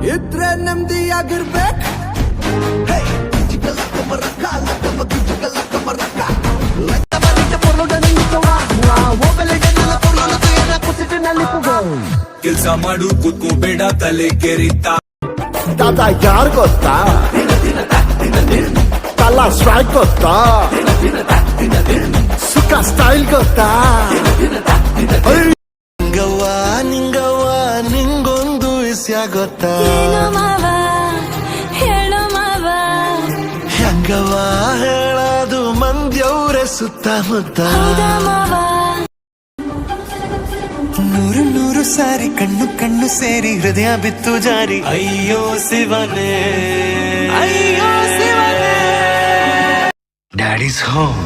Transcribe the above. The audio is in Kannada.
ಇದ್ರೆ ನೆಮ್ಮದಿಯಾಗಿರ್ಬೇಕು. ಕೆಲ್ಸ ಮಾಡು ಕೂತ್ಕೋಬೇಡ ತಲೆ ಕೆರಿತಾ ತಾತ ಯಾರ್ ಗೊತ್ತಾ ತಲ ಸ್ಟ್ರೈಕ್ ಗೊತ್ತಾ ಸುಖ ಸ್ಟೈಲ್ ಗೊತ್ತಾ ನಿಂಗವ್ವ ನಿಂಗೊಂದು ವಿಷಯ ಗೊತ್ತಾ ಹೆಂಗವ್ವ ಹೇಳದು ಮಂದ್ಯವ್ರೆ ಸುತ್ತಮುತ್ತ ನೂರು ನೂರು ಸಾರಿ ಕಣ್ಣು ಕಣ್ಣು ಸೇರಿ ಹೃದಯ ಬಿತ್ತು ಜಾರಿ ಅಯ್ಯೋ ಶಿವನೇ ಅಯ್ಯೋ ಶಿವನೇ ಡ್ಯಾಡೀಸ್ ಹೋಮ್